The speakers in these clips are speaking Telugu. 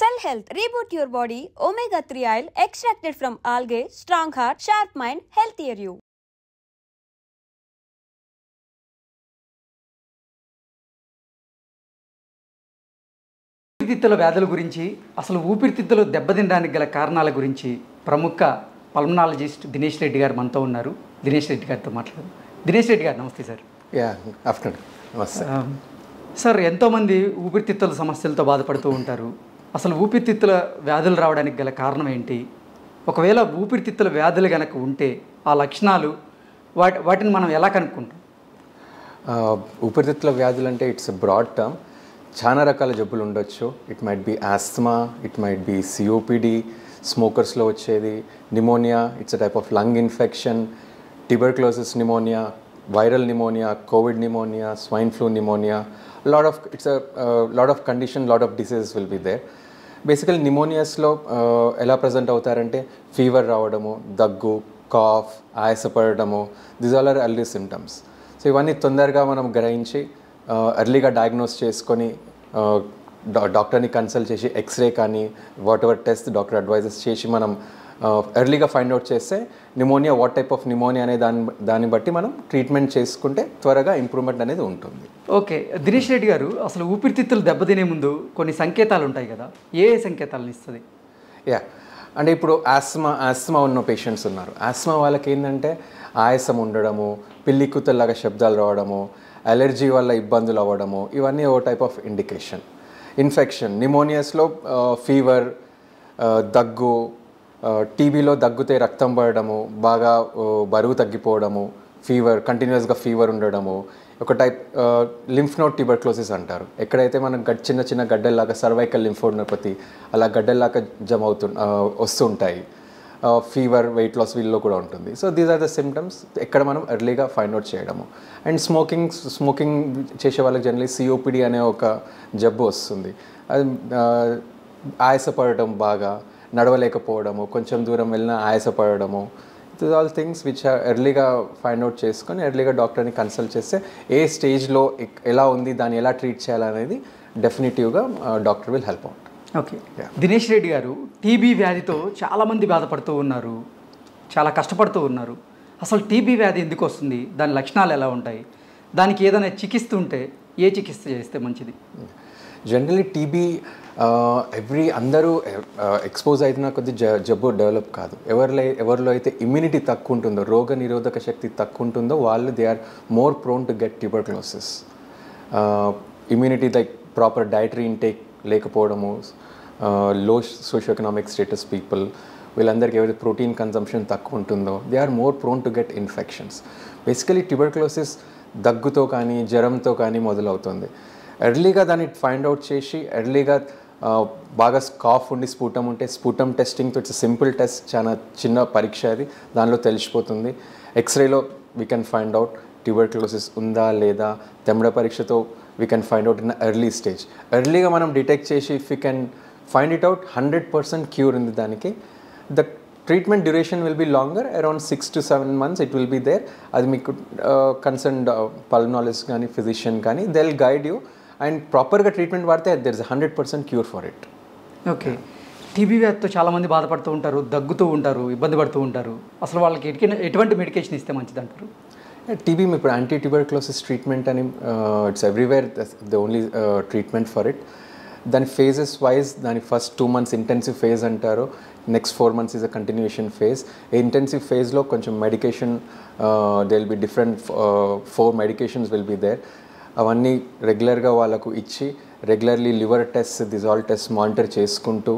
Cell Health, reboot your body, omega-3 oil extracted from algae, strong heart, sharp mind, healthier you. ఊపిరితిత్తుల వ్యాధుల గురించి అసలు ఊపిరితిత్తులు దెబ్బతినడానికి గల కారణాల గురించి ప్రముఖ పల్మనాలజిస్ట్ దినేష్ రెడ్డి గారు మనతో ఉన్నారు. దినేష్ రెడ్డి గారితో మాట్లాడదాం. దినేష్ రెడ్డి గారు నమస్తే సార్. ఆఫ్టర్నూన్ నమస్తే సార్. ఎంతోమంది ఊపిరితిత్తుల సమస్యలతో బాధపడుతూ ఉంటారు. అసలు ఊపిరితిత్తుల వ్యాధులు రావడానికి గల కారణం ఏంటి? ఒకవేళ ఊపిరితిత్తుల వ్యాధులు కనుక ఉంటే ఆ లక్షణాలు వాటిని మనం ఎలా కనుక్కుంటాం? ఊపిరితిత్తుల వ్యాధులు అంటే ఇట్స్ ఎ బ్రాడ్ టర్మ్. చాలా రకాల జబ్బులు ఉండొచ్చు. It might be asthma, it might be COPD, స్మోకర్స్లో వచ్చేది, pneumonia, it's a type of lung infection, tuberculosis pneumonia, viral pneumonia, covid pneumonia, swine flu pneumonia. It's a lot of condition, lot of diseases will be there. Basically నిమోనియాస్లో ఎలా ప్రజెంట్ అవుతారంటే ఫీవర్ రావడము, దగ్గు, కాఫ్, ఆయాసపడము, these all are early symptoms. So ఇవన్నీ తొందరగా మనం గ్రహించి ఎర్లీగా డయాగ్నోస్ చేసుకొని డాక్టర్ని కన్సల్ట్ చేసి ఎక్స్రే కానీ whatever test doctor advises చేసి మనం ఎర్లీగా ఫైండ్ అవుట్ చేస్తే pneumonia what type of pneumonia అనే దాన్ని బట్టి మనం ట్రీట్మెంట్ చేసుకుంటే త్వరగా ఇంప్రూవ్మెంట్ అనేది ఉంటుంది. ఓకే దినేష్ రెడ్డి గారు, అసలు ఊపిరితిత్తులు దెబ్బతినే ముందు కొన్ని సంకేతాలు ఉంటాయి కదా, ఏ సంకేతాలను ఇస్తుంది? అంటే ఇప్పుడు ఆస్మా ఉన్న పేషెంట్స్ ఉన్నారు. ఆస్మా వాళ్ళకి ఏంటంటే ఆయాసం ఉండడము, పిల్లి కూతల్లాగా శబ్దాలు రావడము, అలర్జీ వల్ల ఇబ్బందులు అవ్వడము, ఇవన్నీ ఓ టైప్ ఆఫ్ ఇండికేషన్. ఇన్ఫెక్షన్ నిమోనియాస్లో ఫీవర్, దగ్గు, టీబీలో దగ్గుతే రక్తం పడడము, బాగా బరువు తగ్గిపోవడము, ఫీవర్ కంటిన్యూస్గా ఫీవర్ ఉండడము, ఒక టైప్ లింఫ్ నోడ్ ట్యూబర్క్లోసిస్ అంటారు. ఎక్కడైతే మనం చిన్న చిన్న గడ్డల్లాగా సర్వైకల్ లింఫోడెనోపతి అలా గడ్డల్లాగా వస్తూ ఉంటాయి. ఫీవర్, వెయిట్ లాస్ వీళ్ళలో కూడా ఉంటుంది. So these are the symptoms ఎక్కడ మనం ఎర్లీగా ఫైండ్ అవుట్ చేయడము. అండ్ స్మోకింగ్ చేసే వాళ్ళకి జనరలీ సిఓపిడి అనే ఒక జబ్బు వస్తుంది. అది ఆయాసపడటం, బాగా నడవలేకపోవడము, కొంచెం దూరం వెళ్ళినా ఆయాసపడము. దీస్ ఆల్ థింగ్స్ విచ్ ఎర్లీగా ఫైండ్ అవుట్ చేసుకొని ఎర్లీగా డాక్టర్ని కన్సల్ట్ చేస్తే ఏ స్టేజ్లో ఎలా ఉంది, దాన్ని ఎలా ట్రీట్ చేయాలనేది డెఫినెటివ్గా doctor will help out. Okay Dinesh Reddy గారు, టీబీ వ్యాధితో చాలామంది బాధపడుతూ ఉన్నారు, చాలా కష్టపడుతూ ఉన్నారు. అసలు టీబీ వ్యాధి ఎందుకు వస్తుంది, దాని లక్షణాలు ఎలా ఉంటాయి, దానికి ఏదైనా చికిత్స ఉంటే ఏ చికిత్స చేస్తే మంచిది? జనరలీ టీబీ అందరూ ఎక్స్పోజ్ అయిన కొద్ది జబ్బు డెవలప్ కాదు. ఎవరిలో అయితే ఇమ్యూనిటీ తక్కువ ఉంటుందో, రోగ నిరోధక శక్తి తక్కువ ఉంటుందో వాళ్ళు they are more prone to get tuberculosis. Immunity like proper dietary intake లేకపోవడము, low socio economic status people, వీళ్ళందరికీ ఎవరైతే ప్రోటీన్ కన్జంప్షన్ తక్కువ ఉంటుందో they are more prone to get infections. Basically tuberculosis దగ్గుతో కానీ జ్వరంతో కానీ మొదలవుతుంది. ఎర్లీగా దాన్ని ఫైండ్ అవుట్ చేసి ఎర్లీగా బాగా కాఫ్ ఉండి స్ఫూటం ఉంటే స్ఫూటం టెస్టింగ్తో ఇట్స్ సింపుల్ టెస్ట్, చాలా చిన్న పరీక్ష అది, దానిలో తెలిసిపోతుంది. ఎక్స్రేలో we can find out tuberculosis ఉందా లేదా. తెమ్మడ పరీక్షతో we can find out in early stage. ఎర్లీగా మనం డిటెక్ట్ చేసి if you can find it out 100% cure ఉంది దానికి. The treatment duration will be longer, around 6 to 7 months it will be there. అది మీకు కన్సర్న్డ్ పల్మనాలజిస్ట్ కానీ ఫిజిషియన్ కానీ they will guide you. And ప్రాపర్గా ట్రీట్మెంట్ వాడితే there is 100% cure for it. Okay TB వ్యాధితో చాలామంది బాధపడుతూ ఉంటారు, దగ్గుతూ ఉంటారు, ఇబ్బంది పడుతూ ఉంటారు. అసలు వాళ్ళకి ఎటువంటి మెడికేషన్ ఇస్తే మంచిది అంటారు? టీబీ ఇప్పుడు యాంటీ ట్యూబర్క్లోసిస్ ట్రీట్మెంట్ అని it's everywhere the only treatment for it. దాని ఫేజెస్ వైజ్ దాని ఫస్ట్ 2 months ఇంటెన్సివ్ ఫేజ్ అంటారు, next 4 months is a continuation phase. ఈ ఇంటెన్సివ్ ఫేజ్లో కొంచెం medication they will be different 4 medications will be there. అవన్నీ రెగ్యులర్గా వాళ్ళకు ఇచ్చి regularly liver test, these all test monitor చేసుకుంటూ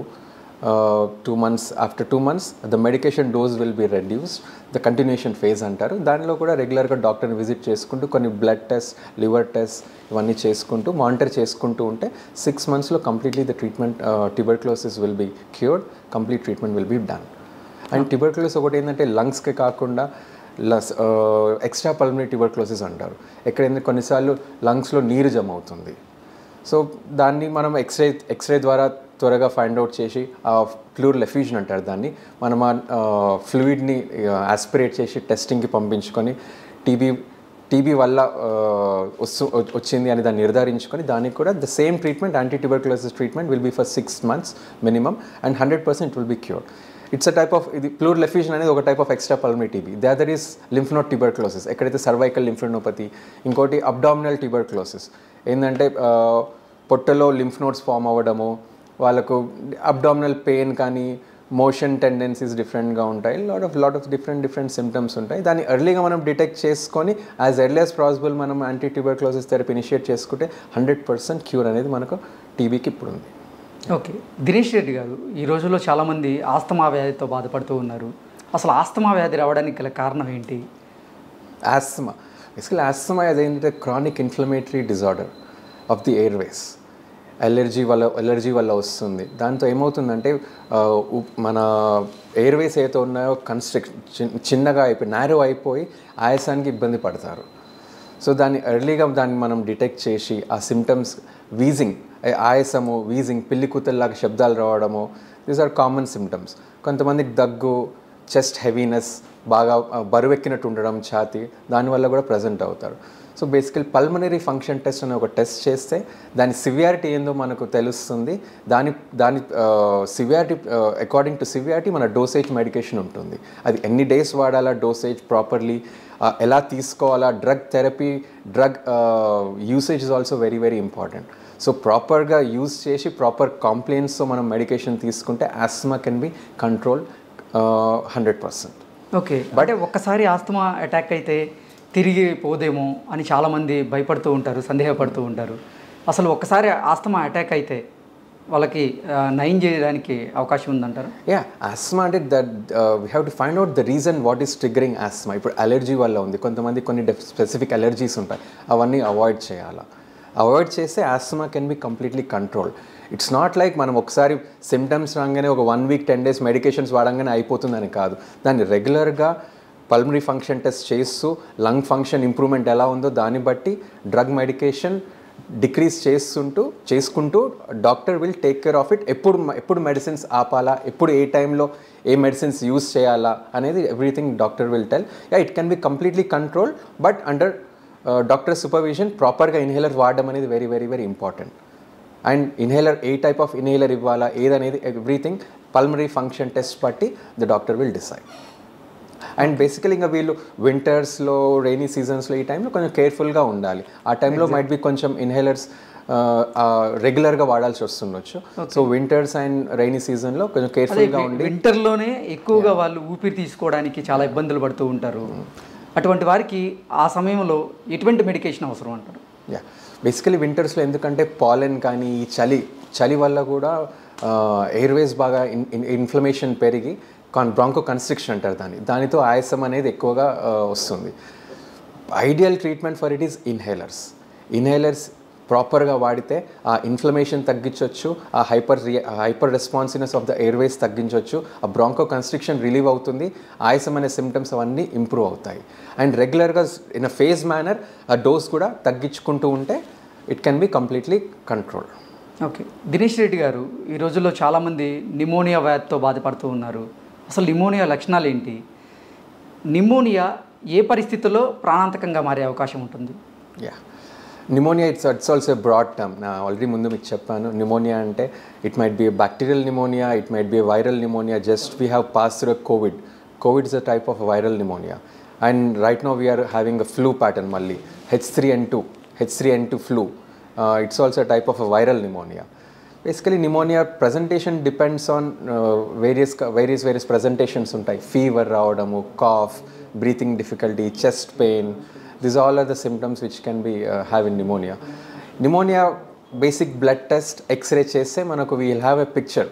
2 months, after 2 months the medication dose will be reduced. The continuation phase అంటారు. దానిలో కూడా రెగ్యులర్గా డాక్టర్ని విజిట్ చేసుకుంటూ కొన్ని బ్లడ్ టెస్ట్, లివర్ టెస్ట్ ఇవన్నీ చేసుకుంటూ మానిటర్ చేసుకుంటూ ఉంటే 6 monthsలో completely the treatment tuberculosis will be cured, complete treatment will be done. And tuberculosis ఒకటి ఏంటంటే లంగ్స్కి కాకుండా ఎక్స్ట్రా పల్మనరీ ట్యూబర్క్లోసిస్ అంటారు. ఎక్కడైనా కొన్నిసార్లు లంగ్స్లో నీరు జమ అవుతుంది. సో దాన్ని మనం ఎక్స్రే ద్వారా త్వరగా ఫైండ్ అవుట్ చేసి ఆ ప్లూరల్ ఎఫ్యూజన్ అంటారు దాన్ని, మనం ఆ ఫ్లూయిడ్ని ఆస్పిరేట్ చేసి టెస్టింగ్కి పంపించుకొని టీబీ వల్ల వచ్చింది అని దాన్ని నిర్ధారించుకొని దానికి కూడా the same treatment anti tuberculosis treatment will be for 6 months minimum and 100% will be cured. It's a type of ఇది ప్లూరల్ ఎఫ్యూజన్ అనేది ఒక type of extra pulmonary TB. The other is lymph node tuberculosis, ఎక్కడైతే సర్వైకల్ లింఫ్నోపతి. ఇంకోటి అబ్డామినల్ ట్యూబర్క్యులోసిస్, ఏంటంటే పొట్టలో లింఫ్ నోడ్స్ ఫామ్ అవ్వడము, వాళ్ళకు అబ్డామినల్ పెయిన్ కానీ మోషన్ టెండెన్సీస్ డిఫరెంట్గా ఉంటాయి, లాట్ ఆఫ్ డిఫరెంట్ సిమ్టమ్స్ ఉంటాయి. దాన్ని ఎర్లీగా మనం డిటెక్ట్ చేసుకొని యాజ్ ఎర్లీ యాజ్ పాసిబుల్ మనం యాంటీ ట్యూబర్క్యులోసిస్ థెరపీ ఇనిషియేట్ చేసుకుంటే 100% క్యూర్ అనేది మనకు టీబీకి ఇప్పుడు ఉంది. ఓకే, దినేష్ రెడ్డి గారు, ఈ రోజుల్లో చాలామంది ఆస్తమా వ్యాధితో బాధపడుతూ ఉన్నారు. అసలు ఆస్తమా వ్యాధి రావడానికి గల కారణం ఏంటి? ఆస్తమా బేసికలీ ఆస్తమా అదేంటంటే chronic inflammatory disorder of the Airways. Allergy వల్ల వస్తుంది. దాంతో ఏమవుతుందంటే మన ఎయిర్వేస్ ఏదో ఉన్నాయో చిన్నగా అయిపోయి నేరో అయిపోయి ఆయాసానికి ఇబ్బంది పడతారు. సో దాన్ని ఎర్లీగా మనం డిటెక్ట్ చేసి ఆ సిమ్టమ్స్ వీజింగ్, ఆయాసము, వీజింగ్, పిల్లి కూతల్లాగా శబ్దాలు రావడము, దీస్ ఆర్ కామన్ సిమ్టమ్స్. కొంతమందికి దగ్గు, చెస్ట్ హెవీనెస్, బాగా బరువెక్కినట్టు ఉండడం ఛాతీ, దానివల్ల కూడా ప్రజెంట్ అవుతారు. సో బేసికల్ పల్మనరీ ఫంక్షన్ టెస్ట్ అనే ఒక టెస్ట్ చేస్తే దాని సివియారిటీ ఏందో మనకు తెలుస్తుంది. దాని సివియారిటీ అకార్డింగ్ టు సివియారిటీ మన డోసేజ్ మెడికేషన్ ఉంటుంది. అది ఎన్ని డేస్ వాడాలా, డోసేజ్ ప్రాపర్లీ ఎలా తీసుకోవాలా, drug usage is also very very important. So ప్రాపర్గా యూజ్ చేసి ప్రాపర్ కాంప్లైంట్స్తో మనం మెడికేషన్ తీసుకుంటే asthma can be control 100%. Okay, అంటే ఒక్కసారి ఆస్తమా అటాక్ అయితే తిరిగి పోదేమో అని చాలామంది భయపడుతూ ఉంటారు, సందేహపడుతూ ఉంటారు. అసలు ఒక్కసారి ఆస్తమా అటాక్ అయితే వాళ్ళకి నయం చేయడానికి అవకాశం ఉందంటారు? ఆస్తమా అంటే we have to find out the reason what is triggering asthma. ఇప్పుడు అలర్జీ వల్ల ఉంది, కొంతమంది కొన్ని స్పెసిఫిక్ అలర్జీస్ ఉంటాయి, అవన్నీ అవాయిడ్ చేయాలా. అవాయిడ్ చేస్తే asthma can be completely control. It's not like మనం ఒకసారి సిమ్టమ్స్ రాగానే ఒక 1 week 10 days మెడికేషన్స్ వాడంగానే అయిపోతుందని కాదు. దాన్ని రెగ్యులర్గా పల్మనరీ ఫంక్షన్ టెస్ట్ చేస్తూ లంగ్ ఫంక్షన్ ఇంప్రూవ్మెంట్ ఎలా ఉందో దాన్ని బట్టి డ్రగ్ మెడికేషన్ డిక్రీజ్ చేసుకుంటూ doctor will take care of it. ఎప్పుడు మెడిసిన్స్ ఆపాలా, ఎప్పుడు ఏ టైంలో ఏ మెడిసిన్స్ యూజ్ చేయాలా అనేది everything doctor will tell. It can be completely control, but under doctor supervision ప్రాపర్గా ఇన్హేలర్ వాడడం అనేది very very very important. And inhaler A type of inhaler ఇవ్వాలా ఏదనేది ఎవ్రీథింగ్ పల్మనరీ ఫంక్షన్ టెస్ట్ బట్టి the doctor will decide. And basically ఇంకా వీళ్ళు వింటర్స్లో, రైనీ సీజన్స్లో ఈ టైంలో కొంచెం కేర్ఫుల్గా ఉండాలి. ఆ టైంలో మైట్ బి కొంచెం ఇన్హేలర్స్ రెగ్యులర్గా వాడాల్సి వస్తుండొచ్చు. సో వింటర్స్ అండ్ రైనీ సీజన్లో కొంచెం కేర్ఫుల్గా ఉండి, వింటర్లోనే ఎక్కువగా వాళ్ళు ఊపిరి తీసుకోవడానికి చాలా ఇబ్బందులు పడుతూ ఉంటారు. అటువంటి వారికి ఆ సమయంలో ఎటువంటి మెడికేషన్ అవసరం అంటారు? బేసికలీ వింటర్స్లో ఎందుకంటే పాలెన్ కానీ ఈ చలి వల్ల కూడా ఎయిర్వేస్ బాగా ఇన్ఫ్లమేషన్ పెరిగి బ్రాంకో కన్స్ట్రిక్షన్ అంటారు దానితో ఆయాసం అనేది ఎక్కువగా వస్తుంది. Ideal treatment for it is inhalers ప్రాపర్గా వాడితే ఆ ఇన్ఫ్లమేషన్ తగ్గించవచ్చు, ఆ hyper responsiveness of the Airways తగ్గించవచ్చు, ఆ బ్రాంకో కన్స్ట్రిక్షన్ రిలీవ్ అవుతుంది, ఆయాసం అనే సిమ్టమ్స్ అవన్నీ ఇంప్రూవ్ అవుతాయి. అండ్ రెగ్యులర్గా ఇన్ అ ఫేజ్ మేనర్ ఆ డోస్ కూడా తగ్గించుకుంటూ ఉంటే it can be completely control. Okay, Dinesh Reddy గారు, ఈ రోజుల్లో చాలామంది నిమోనియా వ్యాధితో బాధపడుతూ ఉన్నారు. అసలు నిమోనియా లక్షణాలు ఏంటి? నిమోనియా ఏ పరిస్థితుల్లో ప్రాణాంతకంగా మారే అవకాశం ఉంటుంది? Pneumonia it's also a broad term. నా ఆల్రెడీ ముందు మీకు చెప్పాను, నిమోనియా అంటే it might be bacterial pneumonia, it might be viral pneumonia. Just we have pass through covid is a type of viral pneumonia. And right now we are having a flu pattern మళ్ళీ, H3N2 flu. It's also a type of a viral pneumonia. Basically, pneumonia presentation depends on various presentations ఉంటాయి. ఫీవర్ రావడము, cough, breathing difficulty, chest pain. These all are the symptoms which can be have in pneumonia. Pneumonia basic blood test, X-ray చేస్తే మనకు we will have a picture.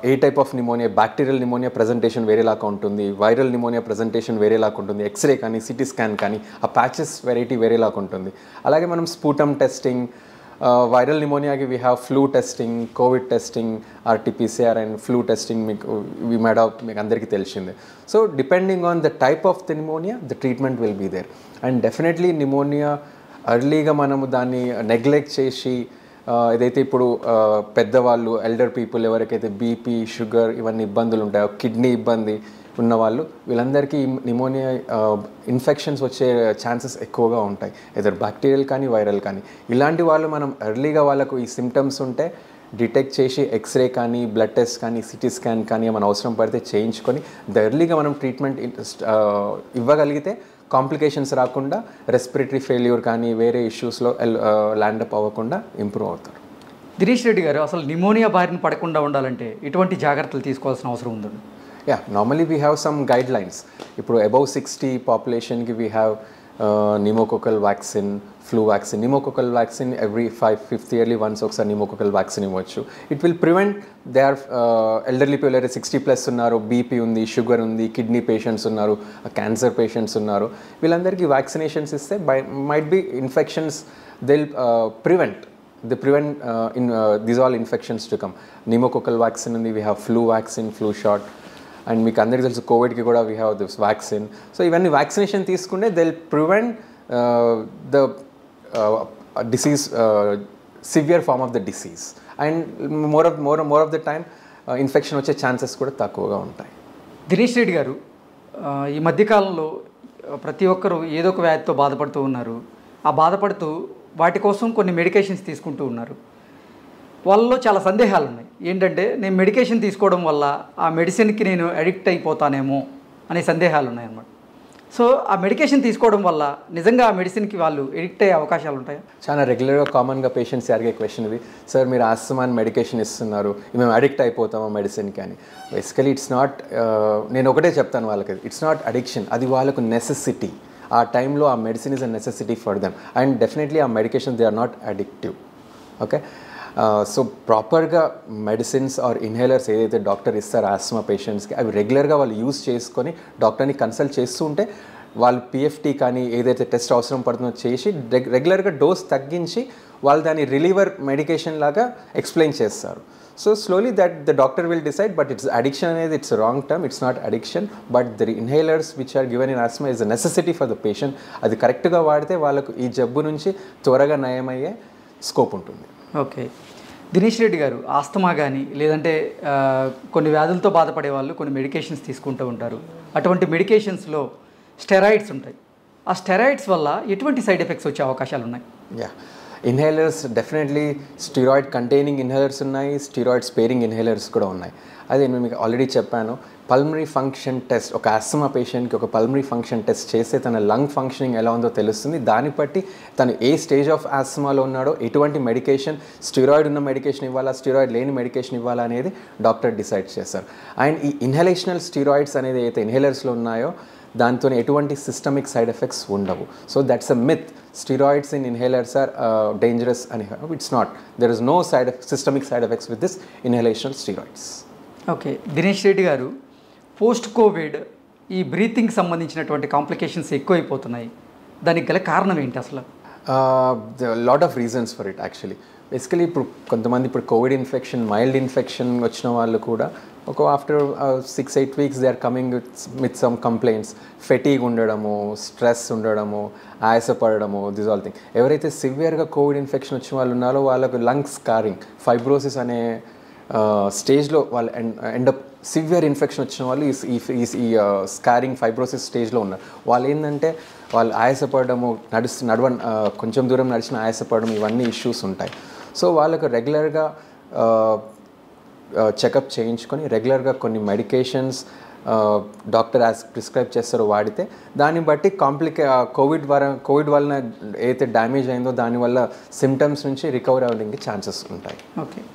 A type of pneumonia, bacterial pneumonia presentation వేరేలాగా ఉంటుంది, వైరల్ నిమోనియా ప్రజెంటేషన్ వేరేలాగా ఉంటుంది, ఎక్స్రే కానీ సిటీ స్కాన్ కానీ ఆ ప్యాచెస్ వెరైటీ వేరేలాగా ఉంటుంది. అలాగే మనం స్పూటమ్ టెస్టింగ్, వైరల్ నిమోనియాకి we have flu testing, covid testing, RTPCR and flu testing మీకు అందరికీ తెలిసిందే. So depending on the type of the pneumonia the treatment will be there. And definitely pneumonia ఎర్లీగా మనము దాన్ని నెగ్లెక్ట్ చేసి ఏదైతే ఇప్పుడు పెద్దవాళ్ళు, ఎల్డర్ పీపుల్ ఎవరికైతే బీపీ, షుగర్ ఇవన్నీ ఇబ్బందులు ఉంటాయో, కిడ్నీ ఇబ్బంది, ఉన్నవాళ్ళు వీళ్ళందరికీ నిమోనియా ఇన్ఫెక్షన్స్ వచ్చే ఛాన్సెస్ ఎక్కువగా ఉంటాయి, ఎదర్ బ్యాక్టీరియల్ కానీ వైరల్ కానీ. ఇలాంటి వాళ్ళు మనం ఎర్లీగా వాళ్ళకు ఈ సిమ్టమ్స్ ఉంటే డిటెక్ట్ చేసి ఎక్స్రే కానీ బ్లడ్ టెస్ట్ కానీ సిటీ స్కాన్ కానీ ఏమైనా అవసరం పడితే చేయించుకొని ఎర్లీగా మనం ట్రీట్మెంట్ ఇవ్వగలిగితే కాంప్లికేషన్స్ రాకుండా రెస్పిరేటరీ ఫెయిల్యూర్ కానీ వేరే ఇష్యూస్లో ల్యాండప్ అవ్వకుండా ఇంప్రూవ్ అవుతారు. దినేష్ రెడ్డి గారు, అసలు నిమోనియా బారిన పడకుండా ఉండాలంటే ఎటువంటి జాగ్రత్తలు తీసుకోవాల్సిన అవసరం ఉందండి? Normally we have some guidelines. ఇప్పుడు అబౌవ్ 60 పాపులేషన్కి we have pneumococcal vaccine, flu vaccine. pneumococcal vaccine every 5th yearly once ఒకసారి pneumococcal వ్యాక్సిన్ ఇవ్వచ్చు. It will prevent they are elderly people, 60+ ఉన్నారు, బీపీ ఉంది, షుగర్ ఉంది, కిడ్నీ పేషెంట్స్ ఉన్నారు, క్యాన్సర్ పేషెంట్స్ ఉన్నారు, వీళ్ళందరికీ వ్యాక్సినేషన్స్ ఇస్తే might be infections they prevent these all infections to come. Pneumococcal vaccine ఉంది, we have flu vaccine, flu shot, and మీకు అందరికీ తెలుసు కోవిడ్కి కూడా we have this vaccine. So ఇవన్నీ వ్యాక్సినేషన్ తీసుకుంటే they will prevent the disease, severe form of the disease, and more of the time infection వచ్చే ఛాన్సెస్ కూడా తక్కువగా ఉంటాయి. దినేష్ రెడ్డి గారు, ఈ మధ్యకాలంలో ప్రతి ఒక్కరూ ఏదో ఒక వ్యాధితో బాధపడుతూ ఉన్నారు. ఆ బాధపడుతూ వాటి కోసం కొన్ని మెడికేషన్స్ తీసుకుంటూ ఉన్నారు. వాళ్ళలో చాలా సందేహాలు ఉన్నాయి. ఏంటంటే, నేను మెడికేషన్ తీసుకోవడం వల్ల ఆ మెడిసిన్కి నేను అడిక్ట్ అయిపోతానేమో అనే సందేహాలు ఉన్నాయన్నమాట. సో ఆ మెడికేషన్ తీసుకోవడం వల్ల నిజంగా ఆ మెడిసిన్కి వాళ్ళు ఎడిక్ట్ అయ్యే అవకాశాలు ఉంటాయా? చాలా రెగ్యులర్గా కామన్గా పేషెంట్స్ అడిగే క్వశ్చన్ ఇది. సార్, మీరు ఆస్తమాన్ మెడికేషన్ ఇస్తున్నారు, మేము అడిక్ట్ అయిపోతామా మెడిసిన్కి అని. బేసికలీ ఇట్స్ నాట్, నేను ఒకటే చెప్తాను వాళ్ళకి, ఇట్స్ నాట్ అడిక్షన్, అది వాళ్ళకు నెసెసిటీ. ఆ టైంలో ఆ medicine is a necessity for them, and definitely ఆ medication they are not addictive. Okay, so ప్రాపర్గా మెడిసిన్స్ ఆర్ ఇన్హేలర్స్ ఏదైతే డాక్టర్ ఇస్తారో ఆస్మా పేషెంట్స్కి, అవి రెగ్యులర్గా వాళ్ళు యూజ్ చేసుకొని డాక్టర్ని కన్సల్ట్ చేస్తూ ఉంటే వాళ్ళు పిఎఫ్టీ కానీ ఏదైతే టెస్ట్ అవసరం పడుతుందో చేసి రెగ్యులర్గా డోస్ తగ్గించి వాళ్ళు దాని రిలీవర్ మెడికేషన్ లాగా ఎక్స్ప్లెయిన్ చేస్తారు. So slowly that the doctor will decide, but it's addiction అనేది it's wrong term, it's not addiction, but the inhalers which are given in asthma is a necessity for the patient. అది కరెక్ట్గా వాడితే వాళ్ళకు ఈ జబ్బు నుంచి త్వరగా నయమయ్యే స్కోప్ ఉంటుంది. ఓకే, దినేష్ రెడ్డి గారు, ఆస్తమా కానీ లేదంటే కొన్ని వ్యాధులతో బాధపడే వాళ్ళు కొన్ని మెడికేషన్స్ తీసుకుంటూ ఉంటారు. అటువంటి మెడికేషన్స్లో స్టెరాయిడ్స్ ఉంటాయి. ఆ స్టెరాయిడ్స్ వల్ల ఎటువంటి సైడ్ ఎఫెక్ట్స్ వచ్చే అవకాశాలు ఉన్నాయి? Inhalers definitely steroid containing inhalers ఉన్నాయి, స్టీరాయిడ్ స్పేరింగ్ ఇన్హేలర్స్ కూడా ఉన్నాయి. అదే నేను మీకు ఆల్రెడీ చెప్పాను, పల్మరీ ఫంక్షన్ టెస్ట్, ఒక ఆస్తమా పేషెంట్కి ఒక పల్మరీ ఫంక్షన్ టెస్ట్ చేస్తే తన లంగ్ ఫంక్షనింగ్ ఎలా ఉందో తెలుస్తుంది. దాన్ని బట్టి తను ఏ స్టేజ్ ఆఫ్ ఆస్తమాలో ఉన్నాడో, ఎటువంటి మెడికేషన్, స్టీరాయిడ్ ఉన్న మెడికేషన్ ఇవ్వాలా, స్టీరాయిడ్ లేని మెడికేషన్ ఇవ్వాలా అనేది డాక్టర్ డిసైడ్ చేస్తారు. అండ్ ఈ ఇన్హలేషనల్ స్టీరాయిడ్స్ అనేది అయితే ఇన్హేలర్స్లో ఉన్నాయో దాంతో ఎటువంటి సిస్టమిక్ సైడ్ ఎఫెక్ట్స్ ఉండవు. So that's a myth, steroids in inhalers are dangerous అని. It's not, there is no systemic side effects with this inhalational steroids. Okay, Dinesh Reddy గారు, పోస్ట్ కోవిడ్ ఈ బ్రీతింగ్ సంబంధించినటువంటి కాంప్లికేషన్స్ ఎక్కువైపోతున్నాయి. దానికి గల కారణం ఏంటి అసలు? Lot of reasons for it actually. Basically ఇప్పుడు కొంతమంది ఇప్పుడు కోవిడ్ ఇన్ఫెక్షన్, మైల్డ్ ఇన్ఫెక్షన్ వచ్చిన వాళ్ళు కూడా ఒక after 6-8 weeks they are coming with some complaints. Fatigue ఉండడము, స్ట్రెస్ ఉండడము, ఆయాసపడము, దిస్ ఆల్ థింగ్. ఎవరైతే సివియర్గా కోవిడ్ ఇన్ఫెక్షన్ వచ్చిన వాళ్ళు ఉన్నారో వాళ్ళకు లంగ్ స్కారింగ్, ఫైబ్రోసిస్ అనే స్టేజ్లో వాళ్ళు ఎండప్ సివియర్ ఇన్ఫెక్షన్ వచ్చిన వాళ్ళు ఈ స్కారింగ్ ఫైబ్రోసిస్ స్టేజ్లో ఉన్నారు. వాళ్ళు ఏంటంటే వాళ్ళు ఆయాసపడము, కొంచెం దూరం నడిచిన ఆయాసపడడం, ఇవన్నీ ఇష్యూస్ ఉంటాయి. సో వాళ్ళకు రెగ్యులర్గా చెకప్ చేయించుకొని రెగ్యులర్గా కొన్ని మెడికేషన్స్ డాక్టర్ ప్రిస్క్రైబ్ చేస్తారో వాడితే దాన్ని బట్టి కోవిడ్ వలన ఏదైతే డ్యామేజ్ అయిందో దానివల్ల సిమ్టమ్స్ నుంచి రికవర్ అవ్వడానికి ఛాన్సెస్ ఉంటాయి. ఓకే.